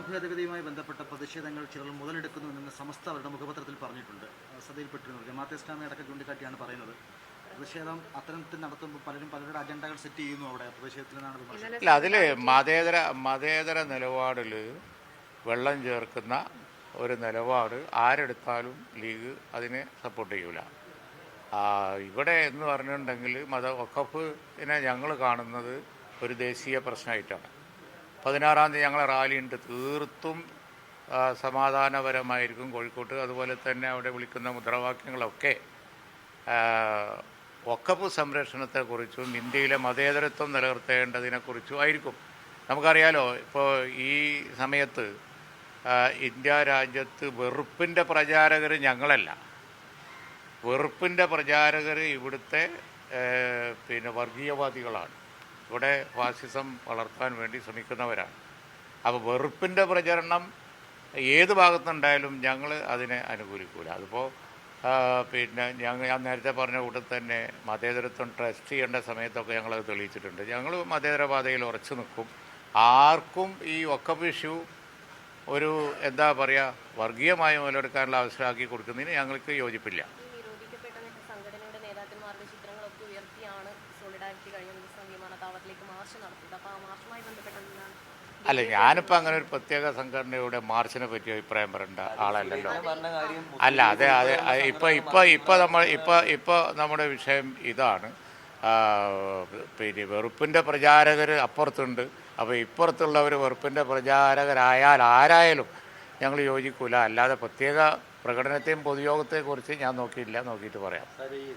ഭേദഗതിയുമായി ബന്ധപ്പെട്ട പ്രതിഷേധങ്ങൾ ചിലർ മുതലെടുക്കുന്നുവെന്ന് സമസ്ത അവരുടെ മുഖപത്രത്തിൽ പറഞ്ഞിട്ടുണ്ട്. ശ്രദ്ധയിൽപ്പെട്ടിരുന്നു. ജമാഅത്തെ ഇസ്ലാമി അടക്കം ചൂണ്ടിക്കാട്ടിയാണ് പറയുന്നത്. പ്രതിഷേധം അത്തരത്തിൽ നടത്തുമ്പോൾ പലരും പലരുടെ അജണ്ടകൾ സെറ്റ് ചെയ്യുന്നു അവിടെ പ്രതിഷേധത്തിൽ നിന്നാണ് വിമർശനം. അല്ല, അതിൽ മതേതര നിലപാടിൽ വെള്ളം ചേർക്കുന്ന ഒരു നിലപാട് ആരെടുത്താലും ലീഗ് അതിനെ സപ്പോർട്ട് ചെയ്യൂല. ഇവിടെ എന്ന് പറഞ്ഞിട്ടുണ്ടെങ്കിൽ വഖഫിനെ ഞങ്ങൾ കാണുന്നത് ഒരു ദേശീയ പ്രശ്നമായിട്ടാണ്. 16-ാം തീയതി ഞങ്ങളെ റാലിയുണ്ട്. തീർത്തും സമാധാനപരമായിരിക്കും കോഴിക്കോട്ട്. അതുപോലെ തന്നെ അവിടെ വിളിക്കുന്ന മുദ്രാവാക്യങ്ങളൊക്കെ വഖഫ് സംരക്ഷണത്തെക്കുറിച്ചും ഇന്ത്യയിലെ മതേതരത്വം നിലനിർത്തേണ്ടതിനെക്കുറിച്ചും ആയിരിക്കും. നമുക്കറിയാലോ, ഇപ്പോൾ ഈ സമയത്ത് ഇന്ത്യ രാജ്യത്ത് വെറുപ്പിൻ്റെ പ്രചാരകർ ഞങ്ങളല്ല. വെറുപ്പിൻ്റെ പ്രചാരകർ ഇവിടുത്തെ വർഗീയവാദികളാണ്. ഇവിടെ ഫാസിസം വളർത്താൻ വേണ്ടി ശ്രമിക്കുന്നവരാണ്. അപ്പോൾ വെറുപ്പിൻ്റെ പ്രചരണം ഏത് ഭാഗത്തുണ്ടായാലും ഞങ്ങൾ അതിനെ അനുകൂലിക്കൂല. അതിപ്പോൾ ഞാൻ നേരത്തെ പറഞ്ഞ കൂട്ടത്തിൽ തന്നെ മതേതരത്വം ട്രസ്റ്റ് ചെയ്യേണ്ട സമയത്തൊക്കെ ഞങ്ങളത് തെളിയിച്ചിട്ടുണ്ട്. ഞങ്ങൾ മതേതരപാതയിൽ ഉറച്ചു നിൽക്കും. ആർക്കും ഈ വഖഫ് ഇഷ്യൂ ഒരു എന്താ പറയുക വർഗീയമായി മുതലെടുക്കാനുള്ള അവസരമാക്കി കൊടുക്കുന്നതിന് ഞങ്ങൾക്ക് യോജിപ്പില്ല. അല്ല, ഞാനിപ്പോൾ അങ്ങനെ ഒരു പ്രത്യേക സംഘടനയുടെ മാർച്ചിനെ പറ്റി അഭിപ്രായം പറയേണ്ട ആളല്ലല്ലോ. അല്ല, അതെ ഇപ്പോൾ നമ്മുടെ വിഷയം ഇതാണ്. വെറുപ്പിൻ്റെ പ്രചാരകർ അപ്പുറത്തുണ്ട്. അപ്പോൾ ഇപ്പുറത്തുള്ളവർ വെറുപ്പിൻ്റെ പ്രചാരകരായാൽ ആരായാലും ഞങ്ങൾ യോജിക്കൂല. അല്ലാതെ പ്രത്യേക പ്രകടനത്തെയും പൊതുയോഗത്തെക്കുറിച്ച് ഞാൻ നോക്കിയിട്ട് പറയാം.